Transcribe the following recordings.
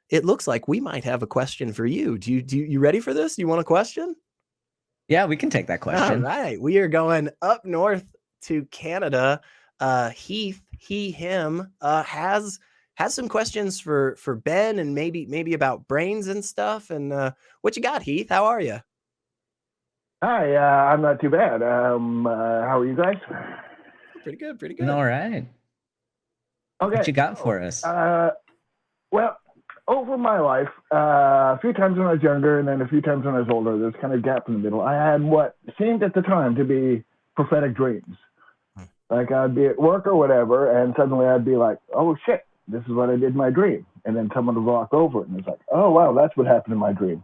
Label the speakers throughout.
Speaker 1: it looks like we might have a question for you. You ready for this? You want a question?
Speaker 2: Yeah, we can take that question.
Speaker 1: All right. We are going up north to Canada. Heath, him, has some questions for Ben, and maybe about brains and stuff. And what you got, Heath? How are you?
Speaker 3: Hi, I'm not too bad. How are you guys?
Speaker 1: Pretty good, pretty good.
Speaker 2: All right.
Speaker 3: Okay.
Speaker 2: What you got for us?
Speaker 3: Well, over my life, a few times when I was younger and then a few times when I was older, there's kind of a gap in the middle. I had what seemed at the time to be prophetic dreams. Like I'd be at work or whatever, and suddenly I'd be like, oh shit, this is what I did in my dream. And then someone would walk over it and it's like, oh wow, that's what happened in my dream.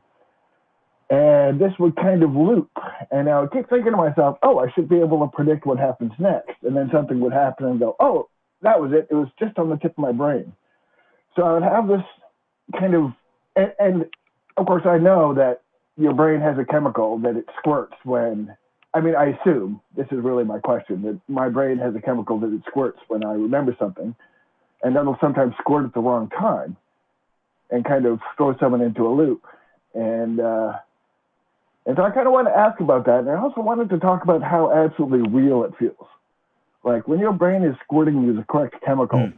Speaker 3: And this would kind of loop. And I would keep thinking to myself, oh, I should be able to predict what happens next. And then something would happen and go, oh, that was it. It was just on the tip of my brain. So I would have this kind of, and of course I know that your brain has a chemical that it squirts when, I assume, this is really my question, that my brain has a chemical that it squirts when I remember something. And that'll sometimes squirt at the wrong time and kind of throw someone into a loop. And so I kind of want to ask about that. And I also wanted to talk about how absolutely real it feels. Like when your brain is squirting you the correct chemical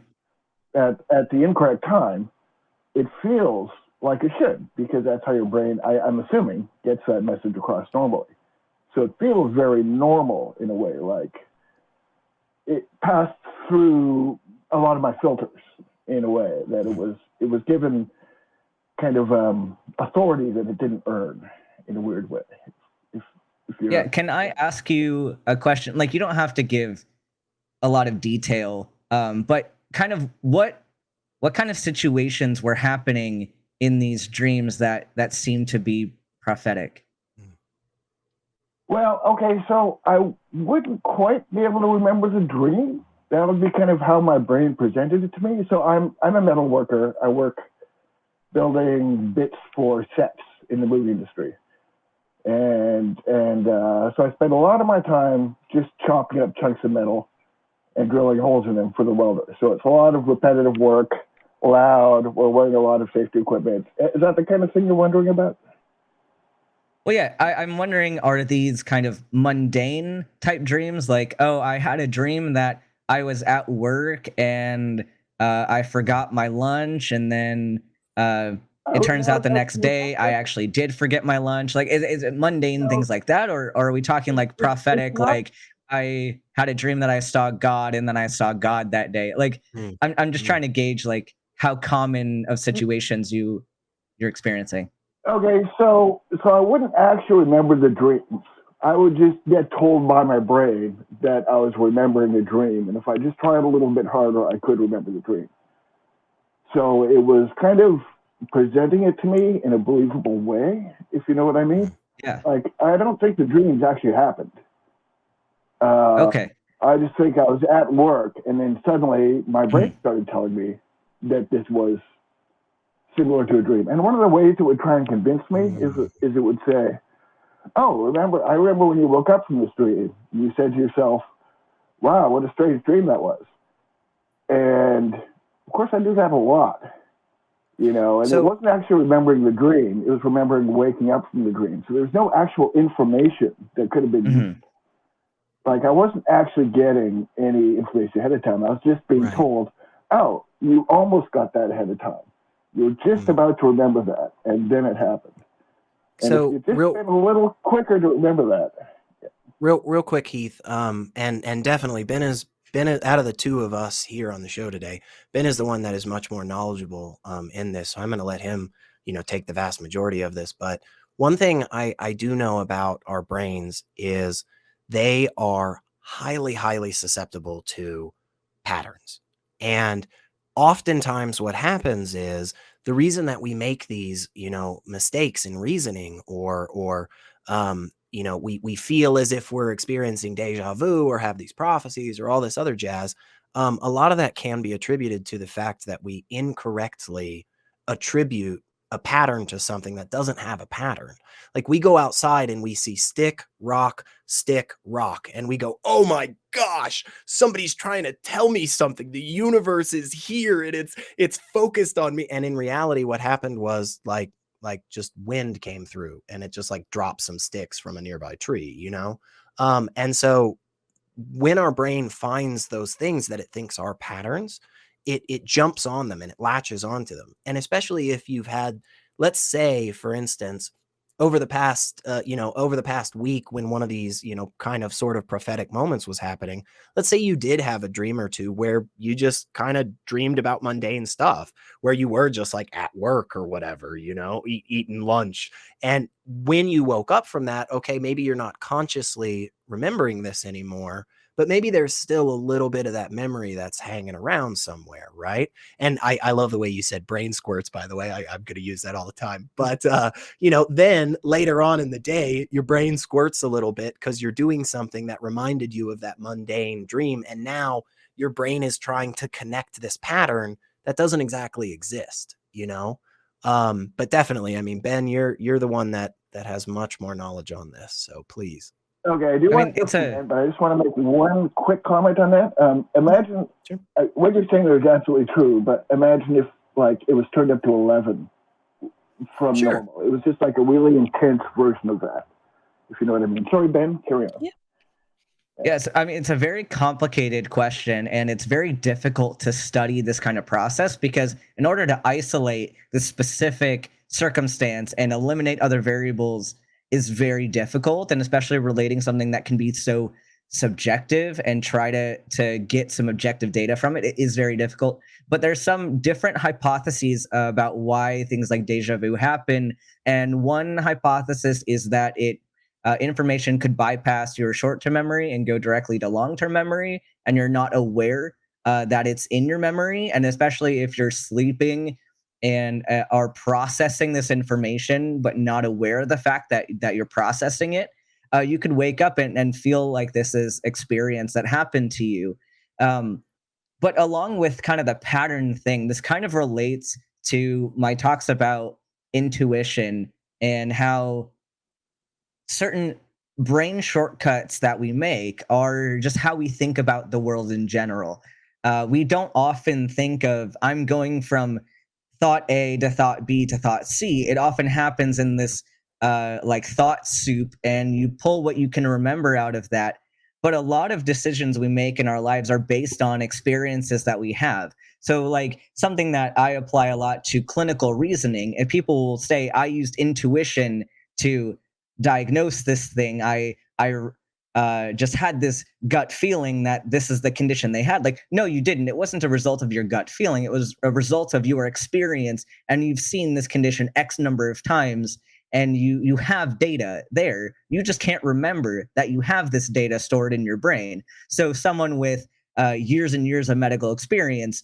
Speaker 3: at the incorrect time, it feels like it should, because that's how your brain, I'm assuming, gets that message across normally. So it feels very normal in a way, like it passed through a lot of my filters in a way, that it was given kind of authority that it didn't earn in a weird way. If
Speaker 2: Yeah, can I ask you a question? Like, you don't have to give a lot of detail, but kind of what kind of situations were happening in these dreams that seem to be prophetic?
Speaker 3: Well, okay, so I wouldn't quite be able to remember the dream. That would be kind of how my brain presented it to me. So I'm a metal worker. I work building bits for sets in the movie industry. And so I spend a lot of my time just chopping up chunks of metal and drilling holes in them for the welder. So it's a lot of repetitive work, loud. We're wearing a lot of safety equipment. Is that the kind of thing you're wondering about?
Speaker 2: Well, yeah, I'm wondering, are these kind of mundane type dreams? Like, oh, I had a dream that I was at work and I forgot my lunch, and then it turns out the next day I actually did forget my lunch. Like, is it mundane things like that, or are we talking like prophetic? Like, I had a dream that I saw God, and then I saw God that day. Like, I'm just trying to gauge like how common of situations you're experiencing.
Speaker 3: Okay, so I wouldn't actually remember the dreams. I would just get told by my brain that I was remembering a dream, and if I just tried a little bit harder, I could remember the dream. So it was kind of presenting it to me in a believable way, if you know what I mean.
Speaker 2: Yeah.
Speaker 3: Like, I don't think the dreams actually happened.
Speaker 2: Okay.
Speaker 3: I just think I was at work, and then suddenly my brain started telling me that this was similar to a dream. And one of the ways it would try and convince me is it would say, oh, I remember when you woke up from this dream, you said to yourself, wow, what a strange dream that was. And of course I do that a lot, and it wasn't actually remembering the dream. It was remembering waking up from the dream. So there's no actual information that could have been used. Like, I wasn't actually getting any information ahead of time. I was just being told, oh, you almost got that ahead of time. You were just about to remember that, and then it happened. And
Speaker 1: so
Speaker 3: if you just been a little quicker to remember that.
Speaker 1: Yeah. Real quick, Heath, and definitely Ben is out of the two of us here on the show today. Ben is the one that is much more knowledgeable in this, so I'm going to let him, take the vast majority of this. But one thing I do know about our brains is they are highly, highly susceptible to patterns. And oftentimes what happens is the reason that we make these, mistakes in reasoning or we feel as if we're experiencing deja vu or have these prophecies or all this other jazz. A lot of that can be attributed to the fact that we incorrectly attribute a pattern to something that doesn't have a pattern. Like we go outside and we see stick, rock, and we go, oh my gosh, somebody's trying to tell me something. The universe is here and it's focused on me. And in reality, what happened was like just wind came through and it just like dropped some sticks from a nearby tree, you know? And so when our brain finds those things that it thinks are patterns, it jumps on them and it latches onto them. And especially if you've had, let's say, for instance, over the past, over the past week, when one of these, kind of sort of prophetic moments was happening, let's say you did have a dream or two where you just kind of dreamed about mundane stuff, where you were just like at work or whatever, eating lunch. And when you woke up from that, okay, maybe you're not consciously remembering this anymore, but maybe there's still a little bit of that memory that's hanging around somewhere, right? And I love the way you said brain squirts, by the way. I'm going to use that all the time. But, then later on in the day, your brain squirts a little bit because you're doing something that reminded you of that mundane dream. And now your brain is trying to connect this pattern that doesn't exactly exist, But definitely, I mean, Ben, you're the one that has much more knowledge on this. So please.
Speaker 3: Okay, I do want to comment, but I just want to make one quick comment on that. Imagine
Speaker 1: Sure.
Speaker 3: What you're saying is absolutely true, but imagine if like it was turned up to 11 from
Speaker 1: Sure.
Speaker 3: normal. It was just like a really intense version of that, if you know what I mean. Sorry, Ben, carry on.
Speaker 1: Yeah.
Speaker 2: Yes, I mean, it's a very complicated question, and it's very difficult to study this kind of process because in order to isolate the specific circumstance and eliminate other variables is very difficult, and especially relating something that can be so subjective and try to get some objective data from it is very difficult. But there's some different hypotheses about why things like deja vu happen, and one hypothesis is that information could bypass your short-term memory and go directly to long-term memory, and you're not aware that it's in your memory. And especially if you're sleeping and are processing this information but not aware of the fact that you're processing it, you could wake up and feel like this is experience that happened to you. But along with kind of the pattern thing, this kind of relates to my talks about intuition and how certain brain shortcuts that we make are just how we think about the world in general. We don't often think of, I'm going from thought A to thought B to thought C. It often happens in this like thought soup, and you pull what you can remember out of that. But a lot of decisions we make in our lives are based on experiences that we have. So, like something that I apply a lot to clinical reasoning, and people will say, I used intuition to diagnose this thing. I just had this gut feeling that this is the condition they had. Like, no, you didn't. It wasn't a result of your gut feeling. It was a result of your experience, and you've seen this condition X number of times, and you have data there. You just can't remember that you have this data stored in your brain. So someone with years and years of medical experience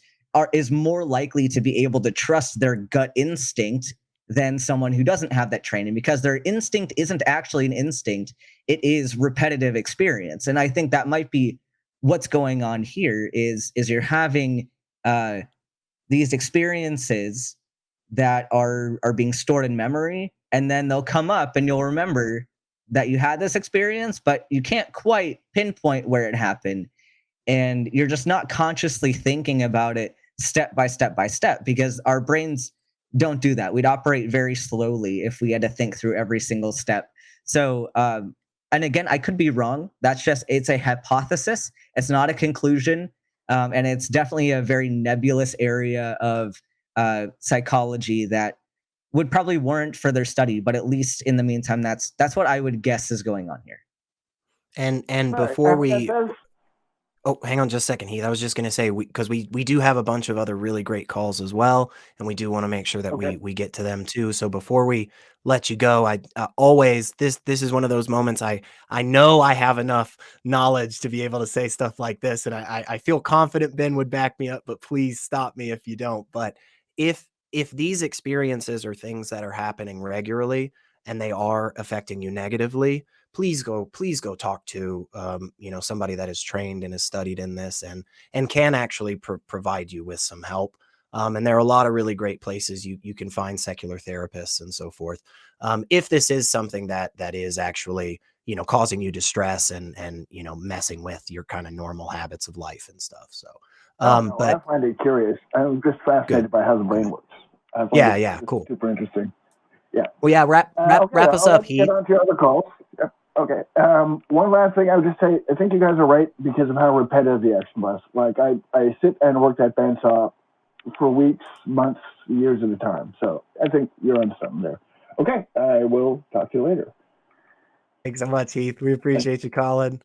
Speaker 2: is more likely to be able to trust their gut instinct than someone who doesn't have that training, because their instinct isn't actually an instinct. It is repetitive experience. And I think that might be what's going on here is you're having these experiences that are being stored in memory, and then they'll come up and you'll remember that you had this experience, but you can't quite pinpoint where it happened. And you're just not consciously thinking about it step by step by step, because our brains don't do that. We'd operate very slowly if we had to think through every single step. So, and again, I could be wrong. It's a hypothesis. It's not a conclusion. And it's definitely a very nebulous area of psychology that would probably warrant further study. But at least in the meantime, that's what I would guess is going on here.
Speaker 1: And before we... Oh, hang on just a second, Heath. I was just going to say, because we do have a bunch of other really great calls as well, and we do want to make sure that we get to them too. So before we let you go, I always, this is one of those moments I know I have enough knowledge to be able to say stuff like this, and I feel confident Ben would back me up, but please stop me if you don't. But if these experiences are things that are happening regularly and they are affecting you negatively, please go talk to somebody that is trained and has studied in this and can actually provide you with some help. And there are a lot of really great places you can find secular therapists and so forth. If this is something that is actually, you know, causing you distress and, you know, messing with your kind of normal habits of life and stuff. So,
Speaker 3: No,
Speaker 1: but
Speaker 3: I find it curious. I'm just fascinated by how the brain works. I find
Speaker 1: yeah,
Speaker 3: it
Speaker 1: yeah, cool.
Speaker 3: super interesting. Yeah.
Speaker 1: Well, yeah, wrap us up,
Speaker 3: let's
Speaker 1: Heath.
Speaker 3: get on to your other calls. Yep. Okay. One last thing I would just say, I think you guys are right because of how repetitive the action was. Like I sit and work that bandsaw for weeks, months, years at a time. So I think you're onto something there. Okay. I will talk to you later.
Speaker 1: Thanks so much, Heath. We appreciate you calling.